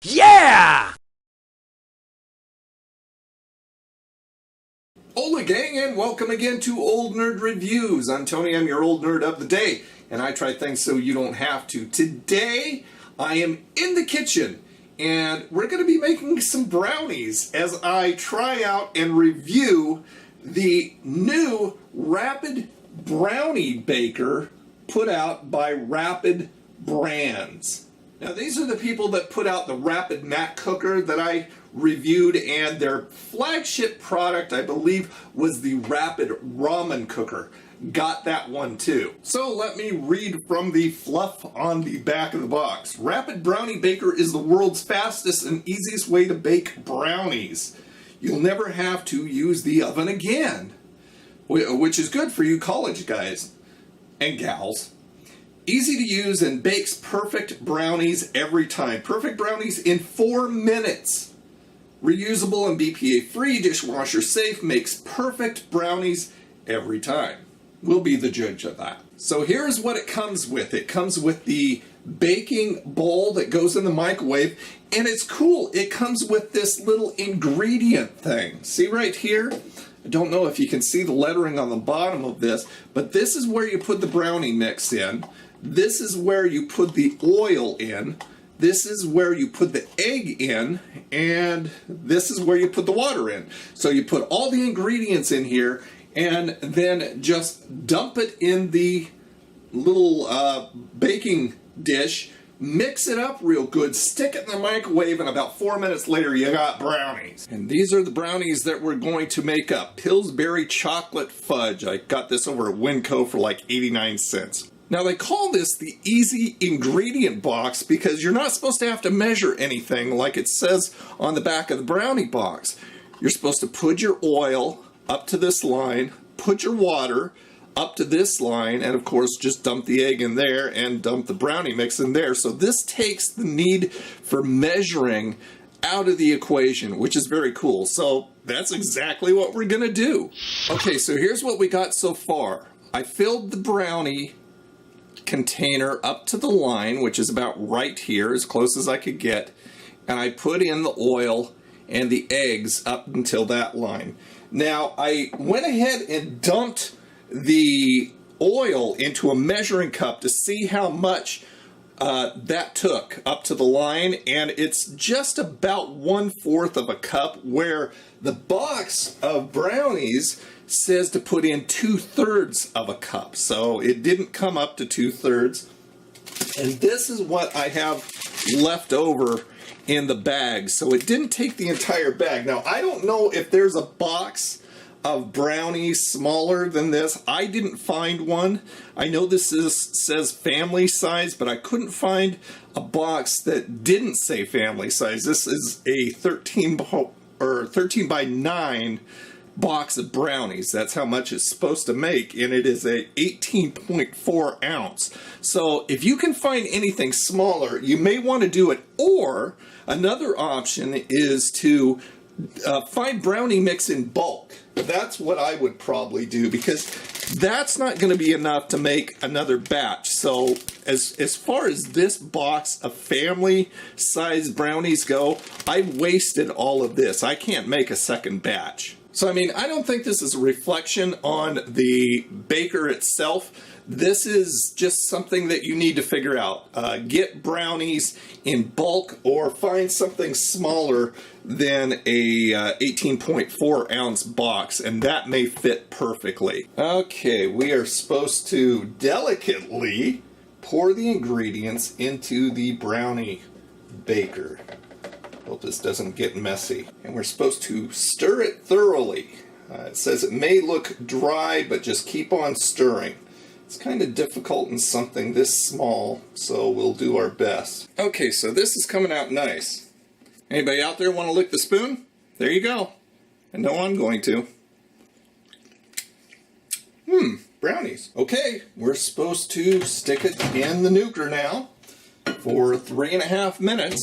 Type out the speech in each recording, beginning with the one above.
Yeah! Hola gang, and welcome again to Old Nerd Reviews. I'm Tony, I'm your old nerd of the day, and I try things so you don't have to. Today, I am in the kitchen, and we're going to be making some brownies as I try out and review the new Rapid Brownie Baker put out by Rapid Brands. Now, these are the people that put out the Rapid Mac Cooker that I reviewed, and their flagship product, I believe, was the Rapid Ramen Cooker. Got that one too. So let me read from the fluff on the back of the box. Rapid Brownie Baker is the world's fastest and easiest way to bake brownies. You'll never have to use the oven again, which is good for you college guys and gals. Easy to use and bakes perfect brownies every time. Perfect brownies in 4 minutes. Reusable and BPA free, dishwasher safe, makes perfect brownies every time. We'll be the judge of that. So here's what it comes with. It comes with the baking bowl that goes in the microwave, and it's cool. It comes with this little ingredient thing. See right here? I don't know if you can see the lettering on the bottom of this, but this is where you put the brownie mix in. This is where you put the oil in. This is where you put the egg in, and this is where you put the water in. So you put all the ingredients in here, and then just dump it in the little baking dish, mix it up real good, stick it in the microwave, and about 4 minutes later you got brownies. And these are the brownies that we're going to make up. Pillsbury chocolate fudge. I got this over at Winco for like 89 cents. Now they call this the easy ingredient box because you're not supposed to have to measure anything like it says on the back of the brownie box. You're supposed to put your oil up to this line, put your water up to this line, and of course just dump the egg in there and dump the brownie mix in there. So this takes the need for measuring out of the equation, which is very cool. So that's exactly what we're gonna do. Okay, so here's what we got so far. I filled the brownie container up to the line, which is about right here, as close as I could get, and I put in the oil and the eggs up until that line. Now I went ahead and dumped the oil into a measuring cup to see how much that took up to the line, and it's just about 1/4 of a cup, where the box of brownies says to put in 2/3 of a cup. So it didn't come up to 2/3. And this is what I have left over in the bag. So it didn't take the entire bag. Now, I don't know if there's a box of brownies smaller than this. I didn't find one. I know this says family size, but I couldn't find a box that didn't say family size. This is a 13 by 9 box of brownies. That's how much it's supposed to make, and it is a 18.4 ounce. So if you can find anything smaller, you may want to do it. Or another option is to find brownie mix in bulk. That's what I would probably do, because that's not going to be enough to make another batch. So as far as this box of family size brownies go, I wasted all of this. I can't make a second batch. So I mean, I don't think this is a reflection on the baker itself. This is just something that you need to figure out. Get brownies in bulk, or find something smaller than a 18.4 ounce box, and that may fit perfectly. Okay, we are supposed to delicately pour the ingredients into the brownie baker. Hope this doesn't get messy. And we're supposed to stir it thoroughly. It says it may look dry, but just keep on stirring. It's kind of difficult in something this small, so we'll do our best. Okay, so this is coming out nice. Anybody out there want to lick the spoon? There you go. And no, I'm going to. Brownies. Okay, we're supposed to stick it in the nuker now for 3.5 minutes.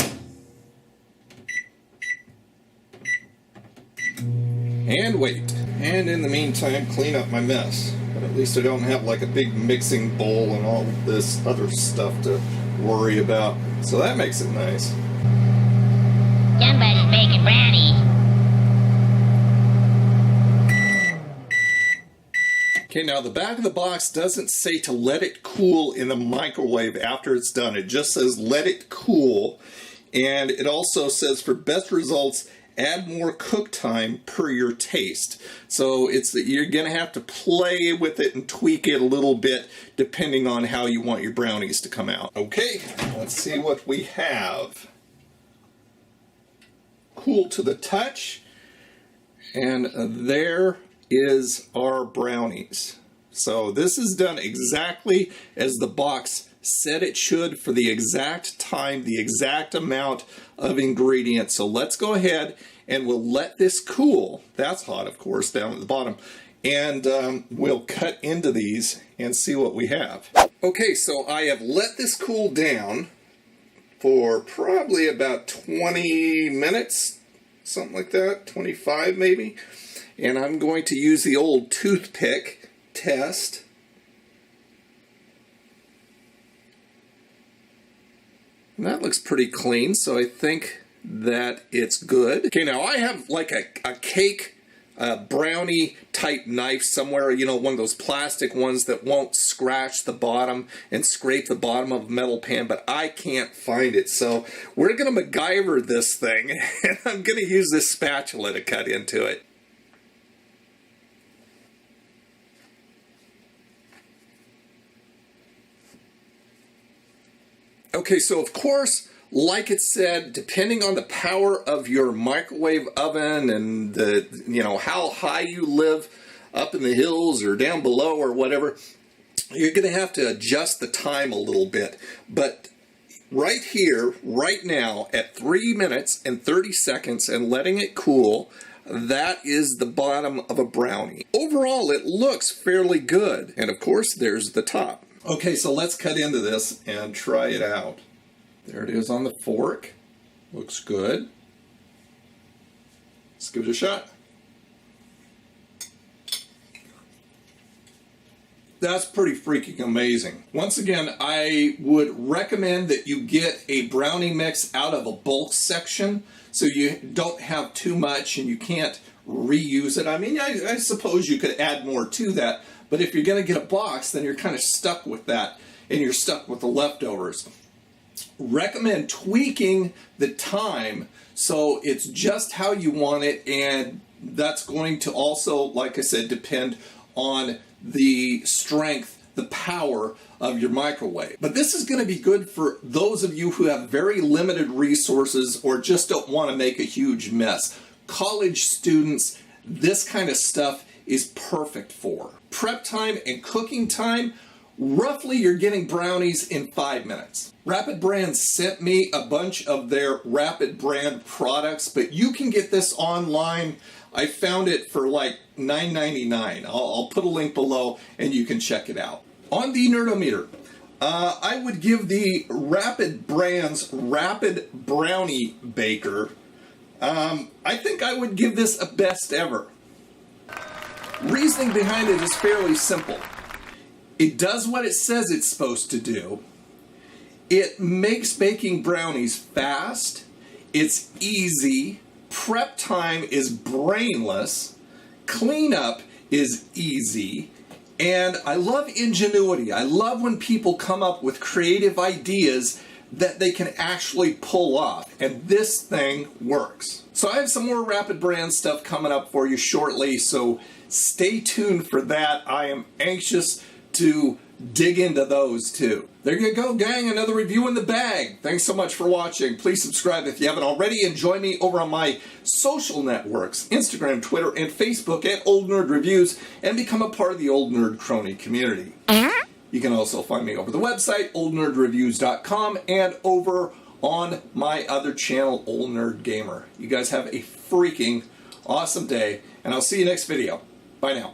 And wait. And in the meantime, clean up my mess. But at least I don't have like a big mixing bowl and all this other stuff to worry about. So that makes it nice. Somebody's baking brownies. Okay, now the back of the box doesn't say to let it cool in the microwave after it's done. It just says let it cool. And it also says for best results, add more cook time per your taste. So you're going to have to play with it and tweak it a little bit depending on how you want your brownies to come out. Okay, let's see what we have. Cool to the touch. And there is our brownies. So this is done exactly as the box said it should for the exact time, the exact amount of ingredients. So let's go ahead and we'll let this cool. That's hot, of course, down at the bottom. And we'll cut into these and see what we have. Okay, so I have let this cool down for probably about 20 minutes, something like that, 25 maybe. And I'm going to use the old toothpick test. And that looks pretty clean, so I think that it's good. Okay, now I have like a cake brownie type knife somewhere, you know, one of those plastic ones that won't scratch the bottom and scrape the bottom of a metal pan, but I can't find it. So we're going to MacGyver this thing, and I'm going to use this spatula to cut into it. Okay, so of course, like it said, depending on the power of your microwave oven and how high you live up in the hills or down below or whatever, you're going to have to adjust the time a little bit. But right here, right now, at 3 minutes and 30 seconds and letting it cool, that is the bottom of a brownie. Overall, it looks fairly good. And of course, there's the top. Okay, so let's cut into this and try it out. There it is on the fork. Looks good. Let's give it a shot. That's pretty freaking amazing. Once again, I would recommend that you get a brownie mix out of a bulk section so you don't have too much and you can't reuse it. I mean, I suppose you could add more to that, but if you're going to get a box, then you're kind of stuck with that and you're stuck with the leftovers. Recommend tweaking the time so it's just how you want it, and that's going to also, like I said, depend on the strength, the power of your microwave. But this is going to be good for those of you who have very limited resources or just don't want to make a huge mess. College students, this kind of stuff is perfect for. Prep time and cooking time, roughly you're getting brownies in 5 minutes. Rapid Brand sent me a bunch of their Rapid Brand products, but you can get this online. I found it for like $9.99. I'll put a link below and you can check it out. On the Nerdometer, I would give the Rapid Brand's Rapid Brownie Baker, I think I would give this a best ever. Reasoning behind it is fairly simple. It does what it says it's supposed to do. It makes baking brownies fast. It's easy. Prep time is brainless. Cleanup is easy. And I love ingenuity. I love when people come up with creative ideas that they can actually pull off. And this thing works. So I have some more Rapid Brand stuff coming up for you shortly, so stay tuned for that. I am anxious to dig into those too. There you go, gang. Another review in the bag. Thanks so much for watching. Please subscribe if you haven't already, and join me over on my social networks, Instagram, Twitter, and Facebook at Old Nerd Reviews, and become a part of the Old Nerd Crony Community. You can also find me over the website, oldnerdreviews.com, and over on my other channel, Old Nerd Gamer. You guys have a freaking awesome day, and I'll see you next video. Bye now.